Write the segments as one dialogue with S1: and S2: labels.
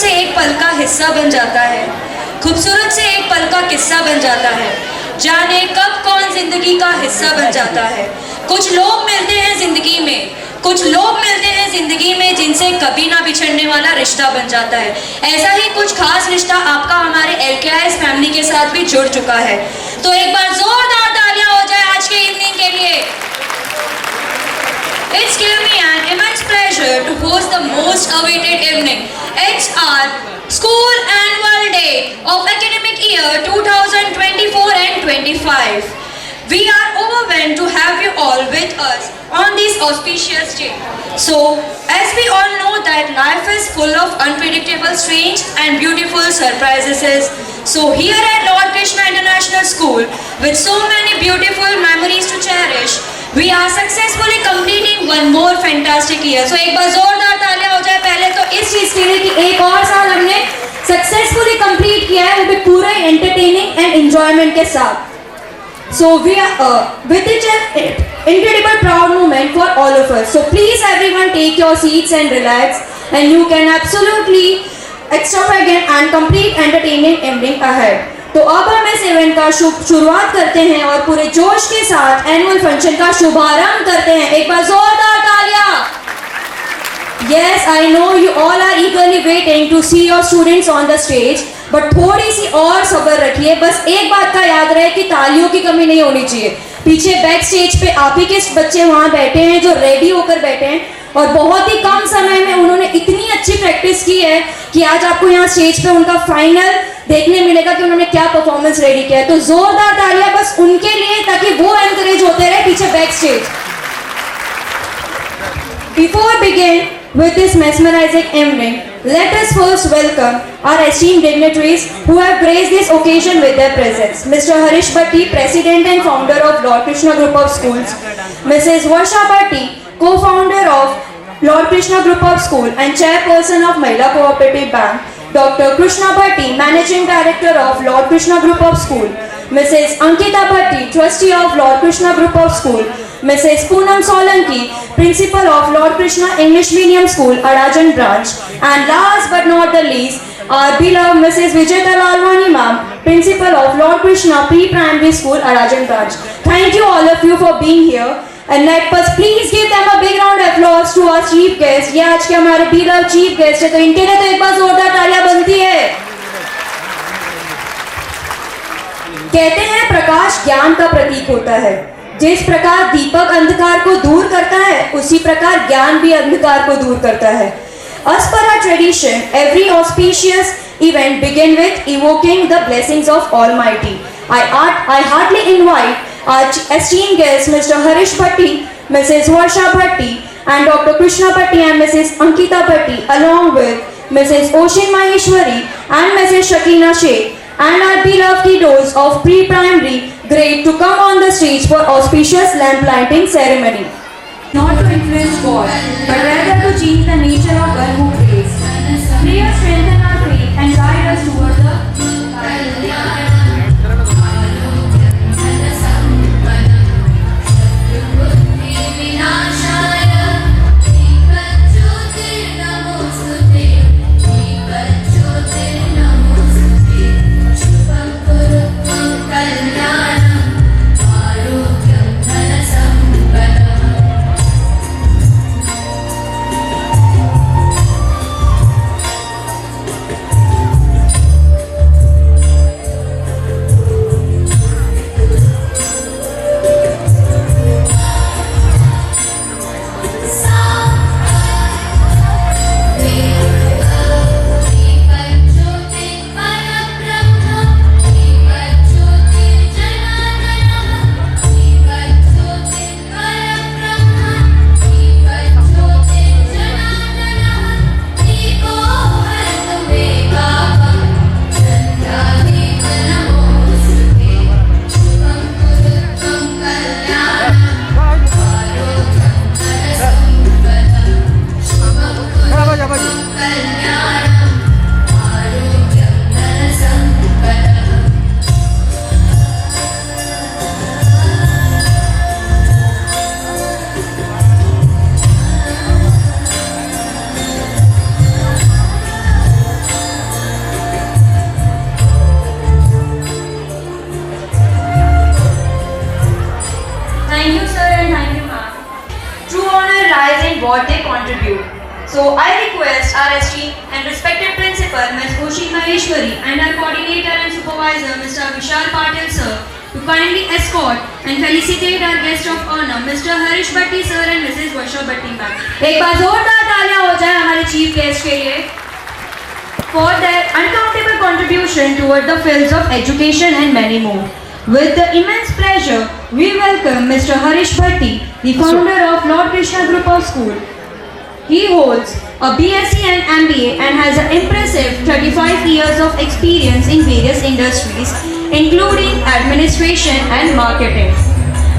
S1: से एक पल का हिस्सा बन जाता है, खूबसूरत से एक पल का किस्सा बन जाता है। जाने कब कौन जिंदगी का हिस्सा बन जाता है। कुछ लोग मिलते हैं जिंदगी में, कुछ लोग मिलते हैं जिंदगी में जिनसे कभी ना बिछड़ने वाला रिश्ता बन जाता है। ऐसा ही कुछ खास रिश्ता आपका हमारे LKIS फैमिली के साथ भी जुड़ चुका है। तो एक बार जोरदार तालियां हो जाए आज के इवनिंग के लिए। It's given me an immense pleasure to host the most awaited evening. It's our school annual day of academic year 2024 and 25. We are overwhelmed to have you all with us on this auspicious day. So, as we all know that life is full of unpredictable, strange and beautiful surprises. So here at Lord Krishna International School, with so many beautiful memories to cherish, we are successfully completing one more fantastic year. So एक बार जोरदार तालियां हो जाए पहले तो इस चीज के लिए कि एक और साल हमने सक्सेसफुली कंप्लीट किया है, वो भी पूरे एंटरटेनिंग एंड एंजॉयमेंट के साथ। So we are with it an incredible proud moment for all of us. So please everyone take your seats and relax, and you can absolutely extravagant and complete entertaining evening ahead. तो अब हम इस event का शुरुआत करते हैं और पूरे जोश के साथ एनुअल फंक्शन का शुभारंभ करते हैं। एक बार जोरदार तालियां। Yes, I know you all are eagerly waiting to see your students on the stage, but थोड़ी सी और सब्र रखिए। बस एक बात का याद रहे कि तालियों की कमी नहीं होनी चाहिए। पीछे बैक स्टेज पे आप ही के बच्चे वहाँ बैठे हैं जो रेडी होकर बैठे हैं, और बहुत ही कम समय में उन्होंने इतनी अच्छी प्रैक्टिस की है कि आज आपको यहाँ स्टेज पे उनका फाइनल देखने मिलेगा कि उन्होंने क्या परफॉर्मेंस रेडी किया है। तो जोरदार तालियां बस उनके लिए, ताकि वो एनकरेज होते रहे पीछे back stage. Before begin with this mesmerizing evening, let us first welcome our esteemed dignitaries who have graced this occasion with their presence. Mr. Harish Bhatti, President and Founder of Lord Krishna Group of Schools. Mrs. Varsha Bhatti, Co-Founder of Lord Krishna Group of School and Chairperson of Mahila Cooperative Bank. Dr. Krishna Bhatti, Managing Director of Lord Krishna Group of School. Mrs. Ankita Bhatti, Trustee of Lord Krishna Group of School. Mrs. Poonam Solanki, Principal of Lord Krishna English Medium School, Arajan Branch. And last but not the least, our beloved Mrs. Vijayata Lalwani Ma'am, Principal of Lord Krishna Pre-Primary School, Arajan Branch. Thank you all of you for being here. And let us please give them a big round of applause to our chief guest. ये आज के हमारे beloved chief guest है, तो इनके लिए तो एक बार जोरदार तालियां बनती है। कहते हैं प्रकाश ज्ञान का प्रतीक होता है। जिस प्रकार दीपक अंधकार को दूर करता है, उसी प्रकार ज्ञान भी अंधकार को दूर करता है। As per our tradition, every auspicious event begin with evoking the blessings of Almighty. I heartily invite our esteemed guests, Mr. Harish Bhatti, Mrs. Varsha Bhatti, and Dr. Krishna Bhatti and Mrs. Ankita Bhatti, along with Mrs. Oshin Maheshwari and Mrs. Shakina Sheikh, and our beloved kiddos of pre-primary grade to come on the stage for auspicious lamp lighting ceremony. Not to influence God, but rather to change the nature of one who prays. Prayer strengthen our faith and guide us towards the what they contribute. So I request our esteemed and respected principal, Ms. Oshi Maheshwari, and our coordinator and supervisor, Mr. Vishal Patil sir, to kindly escort and felicitate our guest of honor, Mr. Harish Bhatti sir and Mrs. Varsha Bhatti ma'am. एक बार जोरदार तालियां हो जाए हमारे chief guest के लिए for their uncountable contribution toward the fields of education and many more. With the immense pleasure, we welcome Mr. Harish Bhatti, the founder of Lord Krishna Group of School. He holds a BSc and MBA and has an impressive 35 years of experience in various industries, including administration and marketing.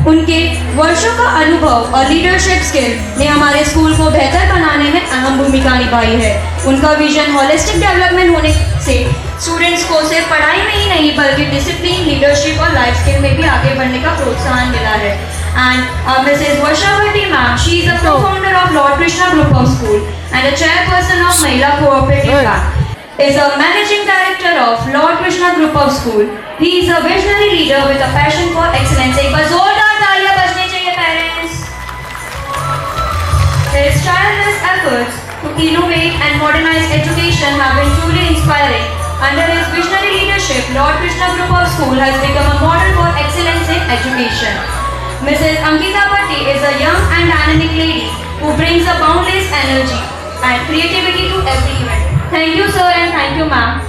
S1: उनके वर्षों का अनुभव और leadership skill ने हमारे school को बेहतर बनाने में अहम भूमिका निभाई है. उनका विजन होलिस्टिक डेवलपमेंट होने से स्टूडेंट्स को सिर्फ पढ़ाई में ही नहीं बल्कि डिसिप्लिन, लीडरशिप और लाइफ स्किल में भी आगे बढ़ने का प्रोत्साहन मिला है. And Mrs. Varsha Bhatti ma'am, she is a co-founder of Lord Krishna Group of School and a chairperson of Mahila Cooperative Bank. Is a managing director of Lord Krishna Group of School. He is a visionary leader with a passion for excellence. एक बार जोरदार तालियां बजने चाहिए parents. His tireless efforts to innovate and modernize education have been truly inspiring. Under his visionary leadership, Lord Krishna Group of School has become a model for excellence in education. Mrs. Ankita Bhatti is a young and dynamic lady who brings a boundless energy and creativity to every event. Thank you sir and thank you ma'am.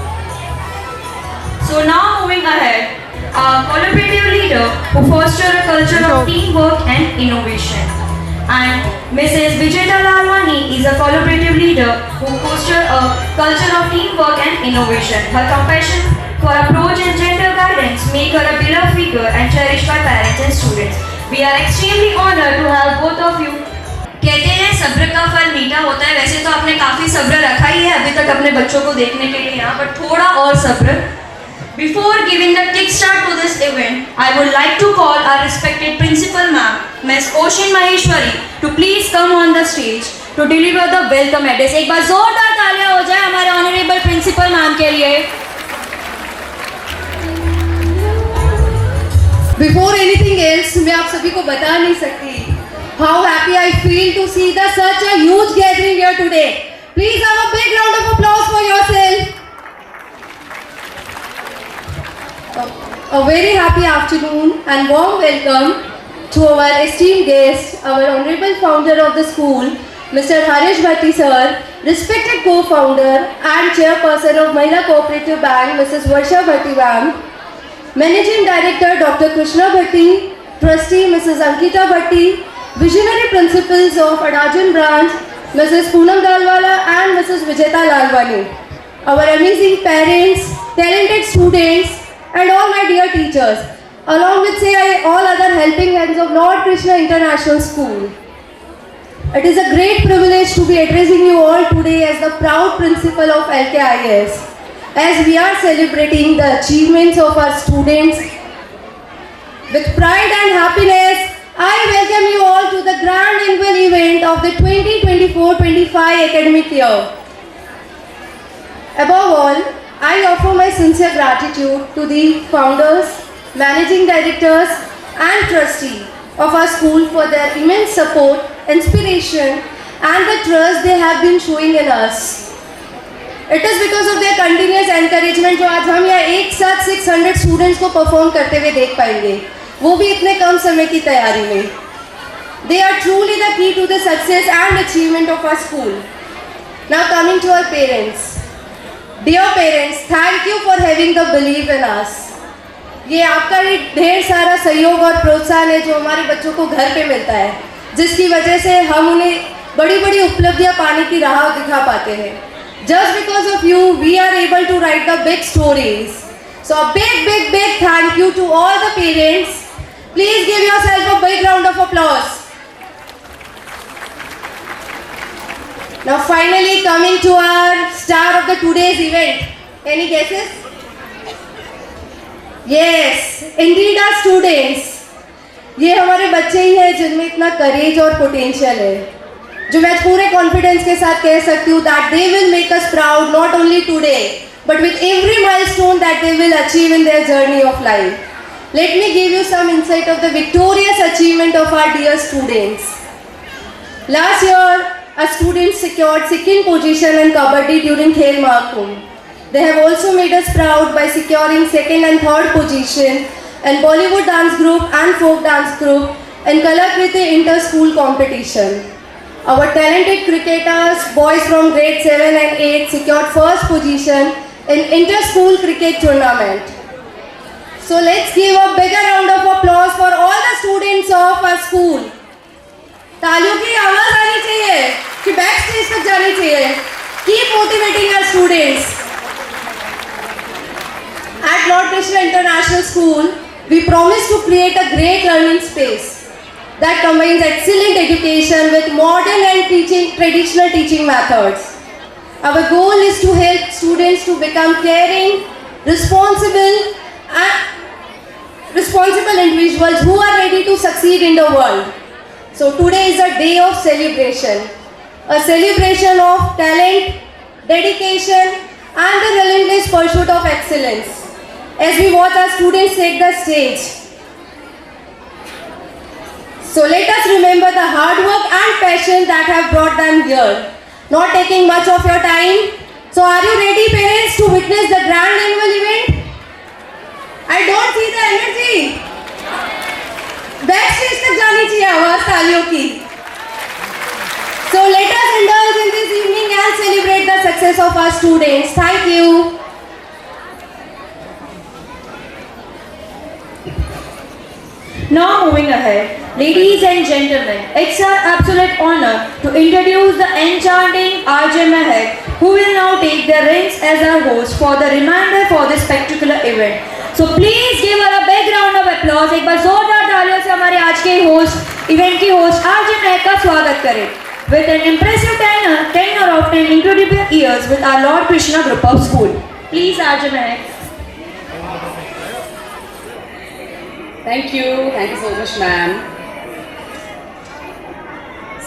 S1: So now moving ahead, a collaborative leader who foster a culture of teamwork and innovation. And Mrs. Vijayta Lalwani is a collaborative leader who foster a culture of teamwork and innovation. Her compassion for approach and gentle guidance make her a beloved figure and cherished by parents and students. We are extremely honored to have both of you. कहते हैं सब्र का फल मीठा होता है. वैसे तो आपने काफी सब्र रखा ही है अभी तक अपने बच्चों को देखने के लिए यहाँ, पर थोड़ा और सब्र. Before giving the kickstart to this event, I would like to call our respected principal ma'am, Ms. Oshi Maheshwari, to please come on the stage to deliver the welcome address. एक बार जोरदार तालियां हो जाए हमारे ऑनरेबल प्रिंसिपल मैम के लिए.
S2: Before anything else, मैं आप सभी को बता नहीं सकती how happy I feel to see such a huge gathering here today. Please have a big round of applause for yourself. A very happy afternoon and warm welcome to our esteemed guest, our honorable founder of the school, Mr. Harish Bhatti sir, respected co-founder and chairperson of Mahila Cooperative Bank, Mrs. Varsha Bhatti ma'am, Managing Director Dr. Krishna Bhatti, Trustee Mrs. Ankita Bhatti, Visionary Principals of Adajan Branch, Mrs. Poonam Dalwala and Mrs. Vijayta Lalwani, our amazing parents, talented students and all my dear teachers, along with all other helping hands of Lord Krishna International School. It is a great privilege to be addressing you all today as the proud principal of LKIS. As we are celebrating the achievements of our students, with pride and happiness, I welcome you all to the grand annual event of the 2024-25 academic year. Above all, I offer my sincere gratitude to the founders, managing directors and trustees of our school for their immense support, inspiration and the trust they have been showing in us. It is because of their continuous encouragement जो आज हम यहाँ एक साथ 600 students को perform करते हुए देख पाएंगे, वो भी इतने कम समय की तैयारी में. They are truly the key to the success and achievement of our school. Now coming to our parents. Dear parents, thank you for having the belief in us. ये आपका एक ढेर सारा सहयोग और प्रोत्साहन है जो हमारे बच्चों को घर पे मिलता है, जिसकी वजह से हम उन्हें बड़ी बड़ी उपलब्धियां पाने की राह दिखा पाते हैं. Just because of you, we are able to write the big stories. So a big thank you to all the parents. Please give yourself a big round of applause. Now finally coming to our star of the today's event. Any guesses? Yes, indeed our students. ये हमारे बच्चे ही हैं जिनमें इतना करेज और potential है, जो मैं पूरे कॉन्फिडेंस के साथ कह सकती हूँ that they will make us proud not only today but with every milestone that they will achieve in their journey of life. Let me give you some insight of the victorious achievement of our dear students. Last year, our students secured second position in Kabaddi during Khel Mahakumbh. They have also made us proud by securing second and third position in Bollywood dance group and folk dance group in Kalakriti inter-school competition. Our talented cricketers, boys from grade 7 and 8, secured first position in inter-school cricket tournament. So let's give a bigger round of applause for all the students of our school. तालियों की आवाज आनी चाहिए कि back stage तक जानी चाहिए. Keep motivating our students. At Lord Krishna International School, we promise to create a great learning space that combines excellent education with modern and traditional teaching methods. Our goal is to help students to become caring, responsible individuals who are ready to succeed in the world. So today is a day of celebration, a celebration of talent, dedication and the relentless pursuit of excellence. As we watch our students take the stage, so let us remember the hard work and passion that have brought them here. Not taking much of your time. So are you ready, parents, to witness the grand annual event? I don't see the energy. Backstage तक जानी चाहिए आवाज तालियों की. So let us indulge in this evening and celebrate the success of our students. Thank you.
S1: Now moving ahead, ladies and gentlemen, it's our absolute honor to introduce the enchanting RJ Mehak, who will now take the reins as our host for the remainder for this spectacular event. So please give her a big round of applause. एक बार जोरदार तालियों से हमारे आज के host, event की host RJ Mehak का स्वागत करें. With an impressive tenure of 10 incredible years with our Lord Krishna Group of School. Please RJ Mehak.
S3: Thank you so much, ma'am.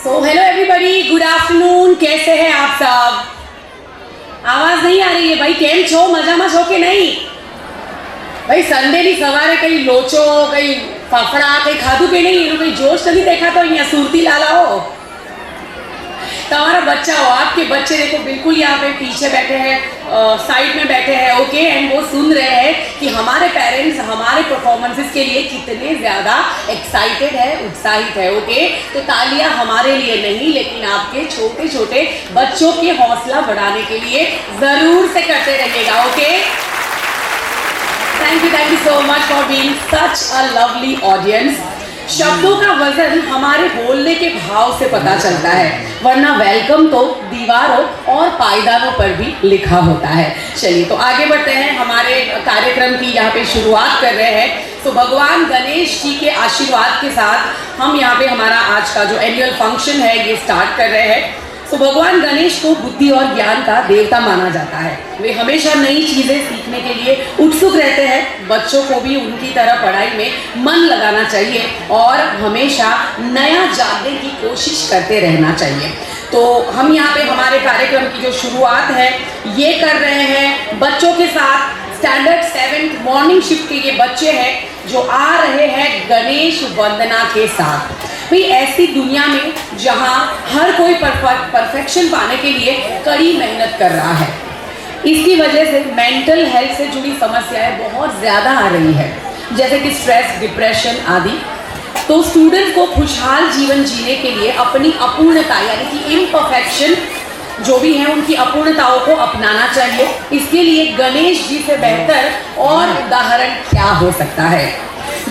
S3: So hello everybody, good afternoon. कैसे हैं आप सब? आवाज नहीं आ रही है भाई, કેમ છો? મજામાં છો કે નહીં? ભાઈ સન્ડેની સવારે કઈ લોચો, કઈ ફાફડા, કઈ ખાધું કે નહીં? એનું કઈ જોશ નથી દેખાતો અહીંયા સુરતી લાલાઓ. तुम्हारा बच्चा हो, आपके बच्चे देखो बिल्कुल यहाँ पे पीछे बैठे हैं, साइड में बैठे हैं, ओके, एंड वो सुन रहे हैं कि हमारे पेरेंट्स हमारे परफॉर्मेंसेस के लिए कितने ज़्यादा एक्साइटेड है, उत्साहित है, ओके. तो तालियां हमारे लिए नहीं, लेकिन आपके छोटे छोटे बच्चों के हौसला बढ़ाने के लिए ज़रूर से करते रहिएगा, okay. Thank you so much for being such a lovely audience. शब्दों का वजन हमारे बोलने के भाव से पता चलता है, वरना वेलकम तो दीवारों और पायदानों पर भी लिखा होता है. चलिए तो आगे बढ़ते हैं, हमारे कार्यक्रम की यहाँ पे शुरुआत कर रहे हैं. तो भगवान गणेश जी के आशीर्वाद के साथ हम यहाँ पे हमारा आज का जो एनुअल फंक्शन है ये स्टार्ट कर रहे हैं. तो भगवान गणेश को बुद्धि और ज्ञान का देवता माना जाता है. वे हमेशा नई चीज़ें सीखने के लिए उत्सुक रहते हैं. बच्चों को भी उनकी तरह पढ़ाई में मन लगाना चाहिए और हमेशा नया जानने की कोशिश करते रहना चाहिए. तो हम यहाँ पे हमारे कार्यक्रम की जो शुरुआत है ये कर रहे हैं बच्चों के साथ. स्टैंडर्ड 7 मॉर्निंग शिफ्ट के ये बच्चे हैं जो आ रहे हैं गणेश वंदना के साथ. भाई ऐसी दुनिया में जहाँ हर कोई परफेक्शन पाने के लिए कड़ी मेहनत कर रहा है, इसकी वजह से मेंटल हेल्थ से जुड़ी समस्याएं बहुत ज़्यादा आ रही है, जैसे कि स्ट्रेस, डिप्रेशन आदि. तो स्टूडेंट को खुशहाल जीवन जीने के लिए अपनी अपूर्णता यानी कि इम्परफेक्शन जो भी है उनकी अपूर्णताओं को अपनाना चाहिए. इसके लिए गणेश जी से बेहतर और उदाहरण क्या हो सकता है,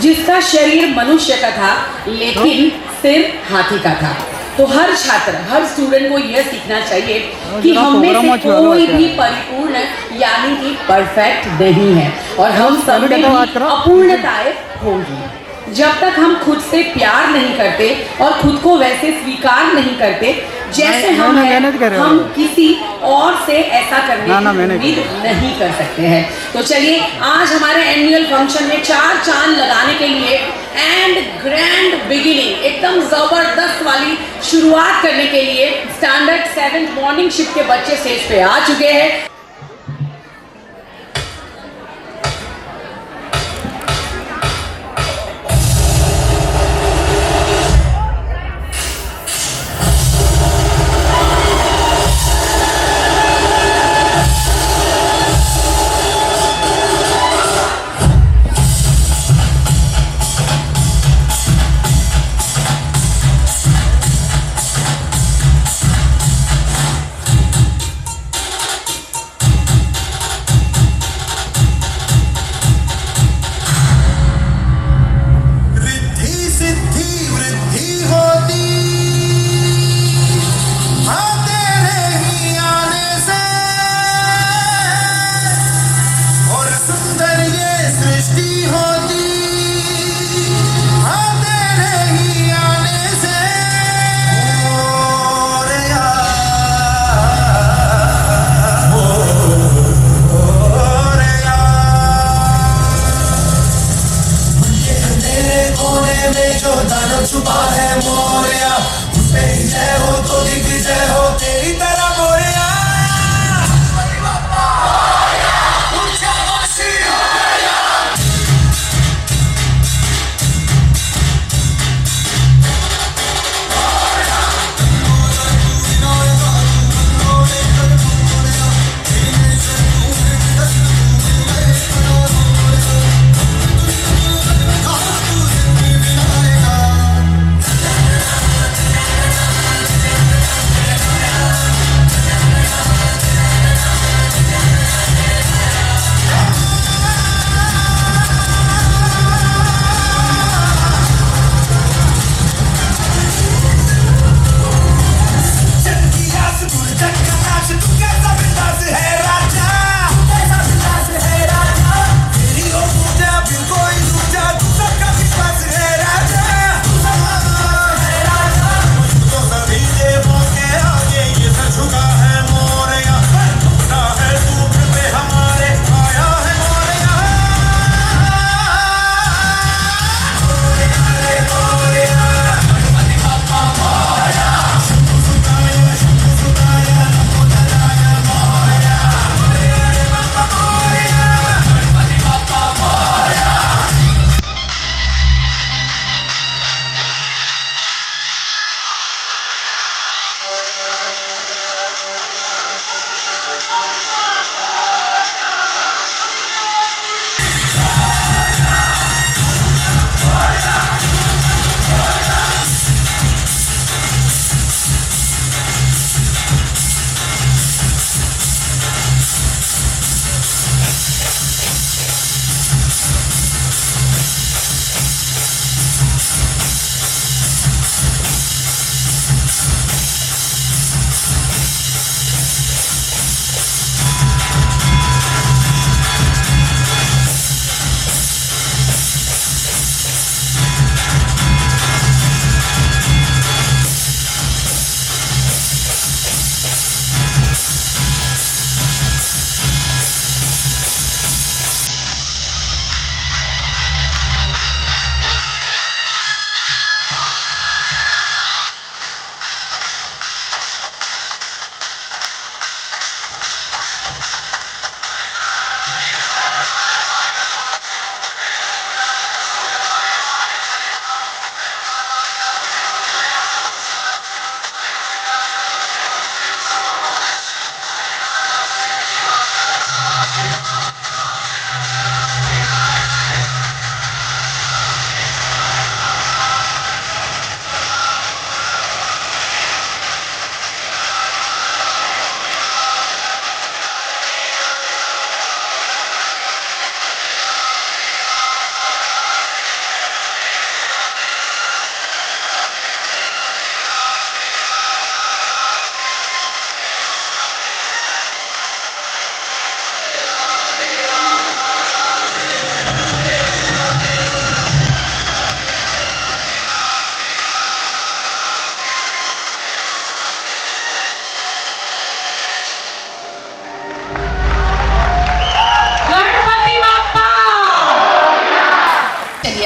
S3: जिसका शरीर मनुष्य का था लेकिन सिर हाथी का था. तो हर छात्र, हर स्टूडेंट को यह सीखना चाहिए कि हम में से कोई भी परिपूर्ण यानी कि परफेक्ट नहीं है और हम सब में भी अपूर्णताएं होंगी. जब तक हम खुद से प्यार नहीं करते और खुद को वैसे स्वीकार नहीं करते जैसे हम हैं, हम किसी और से ऐसा करने की उम्मीद नहीं कर सकते हैं. तो चलिए आज हमारे एनुअल फंक्शन में 4 चांद लगाने के लिए एंड ग्रैंड बिगिनिंग, एकदम जबरदस्त वाली शुरुआत करने के लिए स्टैंडर्ड 7 मॉर्निंग शिफ्ट के बच्चे स्टेज पे आ चुके हैं.
S4: want.